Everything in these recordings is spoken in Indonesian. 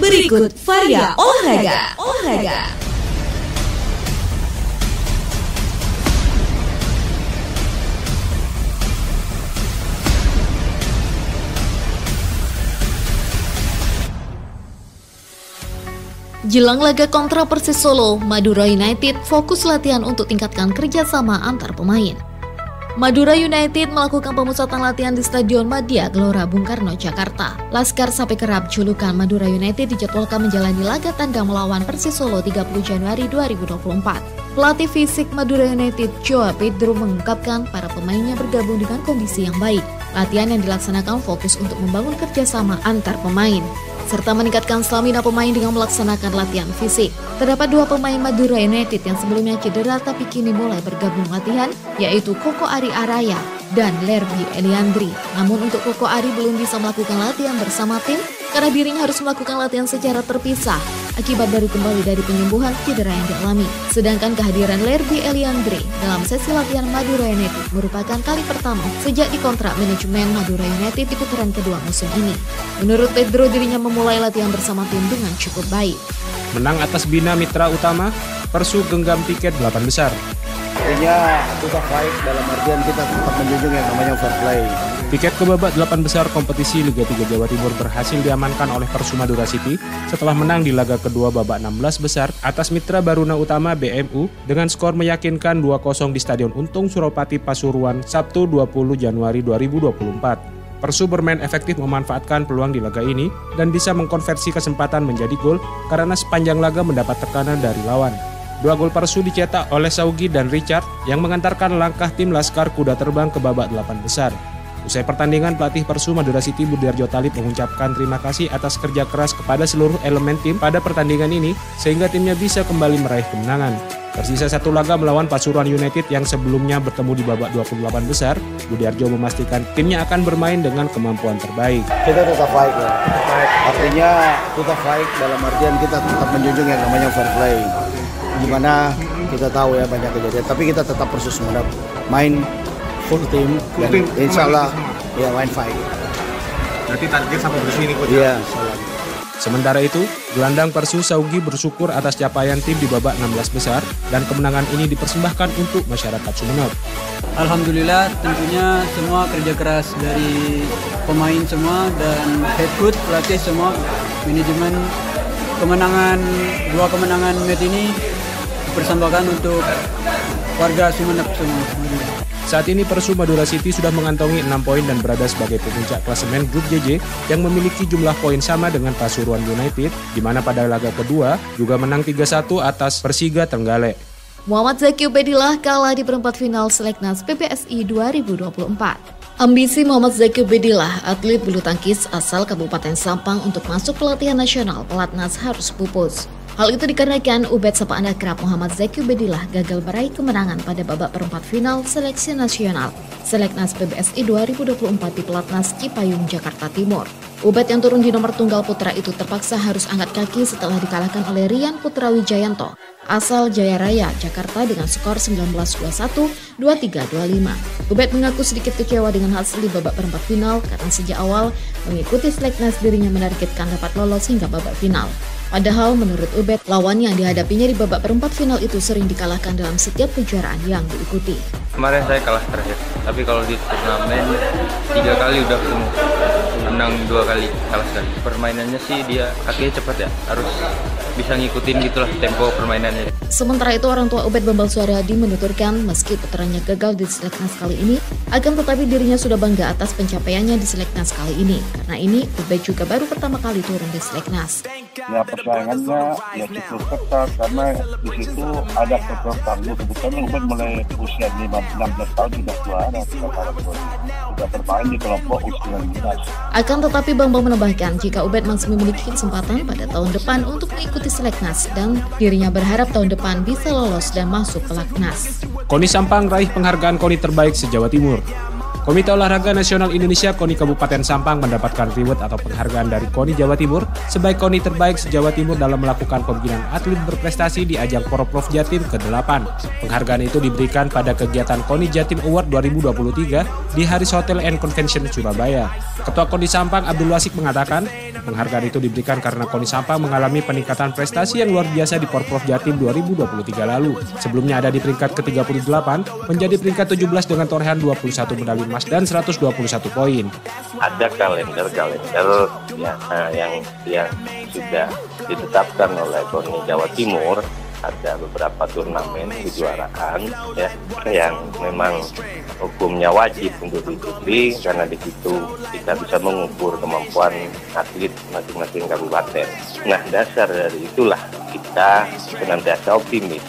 Berikut Varia Olahraga. Jelang laga kontra Persis Solo, Madura United fokus latihan untuk tingkatkan kerjasama antar pemain. Madura United melakukan pemusatan latihan di Stadion Madia Gelora Bung Karno, Jakarta. Laskar Sapi Kerap julukan Madura United dijadwalkan menjalani laga tandang melawan Persis Solo 30 Januari 2024. Pelatih fisik Madura United, Joao Pedro, mengungkapkan para pemainnya bergabung dengan kondisi yang baik. Latihan yang dilaksanakan fokus untuk membangun kerjasama antar pemain, serta meningkatkan stamina pemain dengan melaksanakan latihan fisik. Terdapat 2 pemain Madura United yang sebelumnya cedera tapi kini mulai bergabung latihan, yaitu Koko Ari Araya dan Lerby Eliandri. Namun untuk Koko Ari belum bisa melakukan latihan bersama tim karena dirinya harus melakukan latihan secara terpisah akibat baru kembali dari penyembuhan cedera yang dialami. Sedangkan kehadiran Lerby Eliandri dalam sesi latihan Madura United merupakan kali pertama sejak dikontrak manajemen Madura United di putaran kedua musim ini. Menurut Pedro, dirinya memulai latihan bersama tim dengan cukup baik. Menang atas Bina Mitra Utama, Persu genggam tiket 8 besar. Artinya kita fight dalam artian kita tetap menjunjung yang namanya fair play. Tiket ke babak 8 besar kompetisi Liga 3 Jawa Timur berhasil diamankan oleh Persu Madura City setelah menang di laga kedua babak 16 besar atas Mitra Baruna Utama BMU dengan skor meyakinkan 2-0 di Stadion Untung Suropati Pasuruan Sabtu 20 Januari 2024. Persu bermain efektif memanfaatkan peluang di laga ini dan bisa mengkonversi kesempatan menjadi gol karena sepanjang laga mendapat tekanan dari lawan. 2 gol Persu dicetak oleh Saugi dan Richard yang mengantarkan langkah tim Laskar Kuda Terbang ke babak 8 besar. Usai pertandingan, pelatih Persu Madura City Budiarjo Talib mengucapkan terima kasih atas kerja keras kepada seluruh elemen tim pada pertandingan ini sehingga timnya bisa kembali meraih kemenangan. Tersisa 1 laga melawan Pasuruan United yang sebelumnya bertemu di babak 28 besar, Budiarjo memastikan timnya akan bermain dengan kemampuan terbaik. Kita tetap fight ya. Artinya kita fight dalam artian kita tetap menjunjung yang namanya fair play. Gimana kita tahu ya banyak kejadian, tapi kita tetap Persis main full team dan insya Allah ya main fight. Berarti target sampai bersih ini coach? Iya. Sementara itu, gelandang Persu Saugi bersyukur atas capaian tim di babak 16 besar dan kemenangan ini dipersembahkan untuk masyarakat Sumeneb. Alhamdulillah, tentunya semua kerja keras dari pemain semua dan head coach, pelatih semua, manajemen. Kemenangan 2 kemenangan match ini dipersembahkan untuk warga Sumeneb semua. Saat ini Persu Madura City sudah mengantongi 6 poin dan berada sebagai pemuncak klasemen Grup JJ yang memiliki jumlah poin sama dengan Pasuruan United, di mana pada laga kedua juga menang 3-1 atas Persiga Trenggalek. Muhammad Zaki Ubedillah kalah di perempat final Seleknas PBSI 2024. Ambisi Muhammad Zaki Ubedillah, atlet bulu tangkis asal Kabupaten Sampang untuk masuk pelatihan nasional Pelatnas harus pupus. Hal itu dikarenakan Ubed sapaan akrab Muhammad Zaki Ubedillah gagal meraih kemenangan pada babak perempat final seleksi nasional Seleknas PBSI 2024 di Pelatnas Cipayung, Jakarta Timur. Ubed yang turun di nomor tunggal putra itu terpaksa harus angkat kaki setelah dikalahkan oleh Rian Putra Wijayanto asal Jaya Raya, Jakarta dengan skor 19-21, 23-25. Ubed mengaku sedikit kecewa dengan hasil di babak perempat final karena sejak awal mengikuti Seleknas dirinya menargetkan dapat lolos hingga babak final. Padahal menurut Ubed, lawan yang dihadapinya di babak perempat final itu sering dikalahkan dalam setiap kejuaraan yang diikuti. Kemarin saya kalah terakhir, tapi kalau di turnamen 3 kali udah ketemu, menang 2 kali, kalah sekali. Permainannya sih dia kakinya cepat ya, harus bisa ngikutin gitulah tempo permainannya. Sementara itu orang tua Ubed Bambal Suaryadi menuturkan meski putranya gagal di Seleknas kali ini, akan tetapi dirinya sudah bangga atas pencapaiannya di Seleknas kali ini. Karena ini Ubed juga baru pertama kali turun di Seleknas. Ya persaingannya ya cukup ketat karena di situ ada faktor tangguh. Kebetulan Ubed mulai usia 16 tahun sudah juara, sudah bermain di kelompok U19. Akan tetapi Bambang menambahkan jika Ubed masih memiliki kesempatan pada tahun depan untuk mengikuti Seleknas dan dirinya berharap tahun depan bisa lolos dan masuk Pelatnas. KONI Sampang raih penghargaan KONI terbaik se-Jawa Timur. Komite Olahraga Nasional Indonesia KONI Kabupaten Sampang mendapatkan reward atau penghargaan dari KONI Jawa Timur sebagai KONI terbaik se-Jawa Timur dalam melakukan pembinaan atlet berprestasi di ajang Porprov Jatim ke-8. Penghargaan itu diberikan pada kegiatan KONI Jatim Award 2023 di Haris Hotel and Convention Surabaya. Ketua KONI Sampang Abdul Wasik mengatakan, penghargaan itu diberikan karena KONI Sampang mengalami peningkatan prestasi yang luar biasa di Porprov Jatim 2023 lalu. Sebelumnya ada di peringkat ke-38, menjadi peringkat 17 dengan torehan 21 medali emas dan 121 poin. Ada kalender yang sudah ditetapkan oleh KONI Jawa Timur. Ada beberapa turnamen kejuaraan ya yang memang hukumnya wajib untuk diikuti karena di situ kita bisa mengukur kemampuan atlet masing-masing kabupaten. Nah, dasar dari itulah kita senantiasa optimis.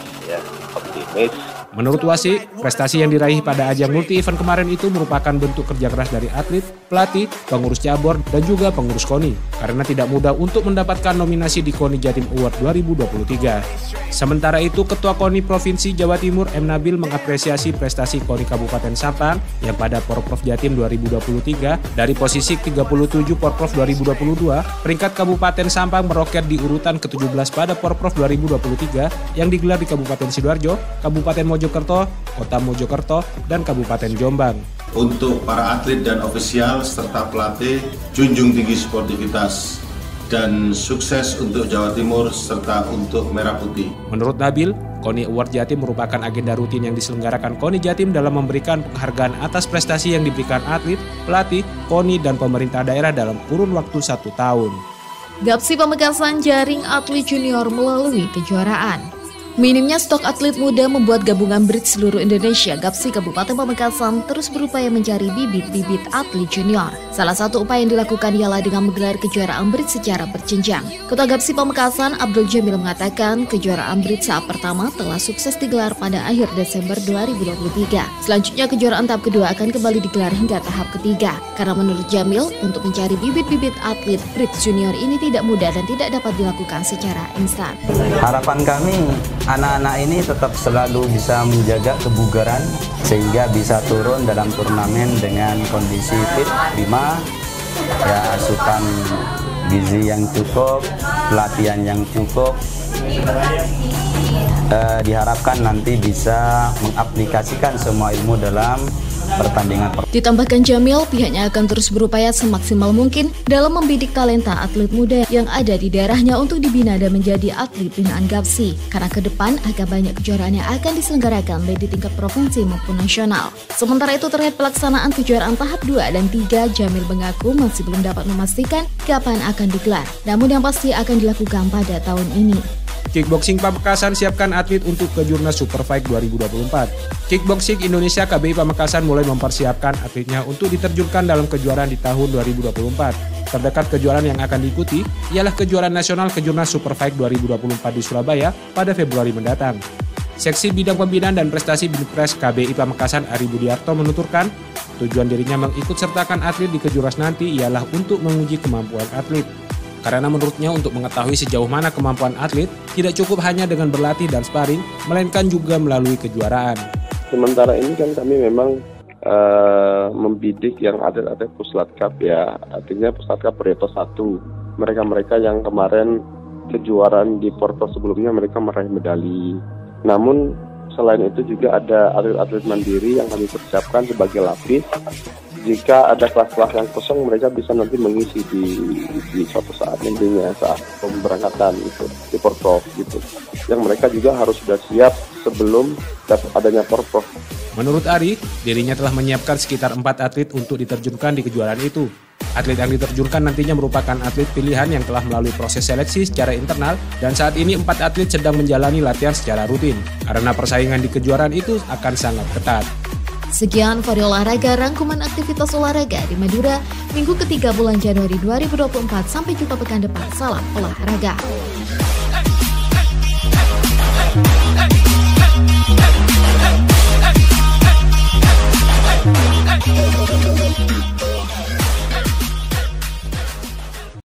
Menurut Wasik, prestasi yang diraih pada ajang multi-event kemarin itu merupakan bentuk kerja keras dari atlet, pelatih, pengurus cabur, dan juga pengurus KONI. Karena tidak mudah untuk mendapatkan nominasi di KONI Jatim Award 2023. Sementara itu, Ketua KONI Provinsi Jawa Timur M. Nabil mengapresiasi prestasi KONI Kabupaten Sampang yang pada Porprov Jatim 2023 dari posisi 37 Porprov 2022, peringkat Kabupaten Sampang meroket di urutan ke-17 pada Porprov 2023 yang digelar di Kabupaten Sidoarjo, Kabupaten Mojokerto, Kota Mojokerto, dan Kabupaten Jombang. Untuk para atlet dan ofisial serta pelatih, junjung tinggi sportivitas dan sukses untuk Jawa Timur serta untuk Merah Putih. Menurut Nabil, KONI Award Jatim merupakan agenda rutin yang diselenggarakan KONI Jatim dalam memberikan penghargaan atas prestasi yang diberikan atlet, pelatih, KONI, dan pemerintah daerah dalam kurun waktu 1 tahun. Gapsi Pamekasan jaring atlet junior melalui kejuaraan. Minimnya stok atlet muda membuat gabungan Bridge seluruh Indonesia Gapsi Kabupaten Pamekasan terus berupaya mencari bibit-bibit atlet junior. Salah satu upaya yang dilakukan ialah dengan menggelar kejuaraan Bridge secara berjenjang. Ketua Gapsi Pamekasan Abdul Jamil mengatakan kejuaraan Bridge tahap pertama telah sukses digelar pada akhir Desember 2023. Selanjutnya kejuaraan tahap kedua akan kembali digelar hingga tahap ketiga. Karena menurut Jamil, untuk mencari bibit-bibit atlet Bridge junior ini tidak mudah dan tidak dapat dilakukan secara instan. Harapan kami anak-anak ini tetap selalu bisa menjaga kebugaran sehingga bisa turun dalam turnamen dengan kondisi fit, prima, ya asupan gizi yang cukup, pelatihan yang cukup. Diharapkan nanti bisa mengaplikasikan semua ilmu dalam pertandingan. Ditambahkan Jamil, pihaknya akan terus berupaya semaksimal mungkin dalam membidik talenta atlet muda yang ada di daerahnya untuk dibina dan menjadi atlet binaan Gapsi. Karena ke depan akan banyak kejuaraan yang akan diselenggarakan baik di tingkat provinsi maupun nasional. Sementara itu terkait pelaksanaan kejuaraan tahap 2 dan 3, Jamil mengaku masih belum dapat memastikan kapan akan digelar. Namun yang pasti akan dilakukan pada tahun ini. Kickboxing Pamekasan siapkan atlet untuk Kejurnas Superfight 2024. Kickboxing Indonesia KBI Pamekasan mulai mempersiapkan atletnya untuk diterjunkan dalam kejuaraan di tahun 2024. Terdekat kejuaraan yang akan diikuti ialah kejuaraan nasional Kejurnas Superfight 2024 di Surabaya pada Februari mendatang. Seksi Bidang Pembinaan dan Prestasi Binpres KBI Pamekasan Ari Budiarto menuturkan, tujuan dirinya mengikut sertakan atlet di Kejurnas nanti ialah untuk menguji kemampuan atlet. Karena menurutnya untuk mengetahui sejauh mana kemampuan atlet, tidak cukup hanya dengan berlatih dan sparring, melainkan juga melalui kejuaraan. Sementara ini kan kami memang membidik yang atlet-atlet Puslatkap ya, artinya Puslatkap Reto 1. Mereka-mereka yang kemarin kejuaraan di Porto sebelumnya mereka meraih medali. Namun selain itu juga ada atlet-atlet mandiri yang kami persiapkan sebagai lapis. Jika ada kelas-kelas yang kosong, mereka bisa nanti mengisi di suatu saat nantinya saat pemberangkatan itu di Porprov gitu. Yang mereka juga harus sudah siap sebelum adanya Porprov. Menurut Ari, dirinya telah menyiapkan sekitar 4 atlet untuk diterjunkan di kejuaraan itu. Atlet yang diterjunkan nantinya merupakan atlet pilihan yang telah melalui proses seleksi secara internal dan saat ini 4 atlet sedang menjalani latihan secara rutin karena persaingan di kejuaraan itu akan sangat ketat. Sekian Vari Olahraga, rangkuman aktivitas olahraga di Madura, Minggu ketiga bulan Januari 2024. Sampai jumpa pekan depan. Salam olahraga.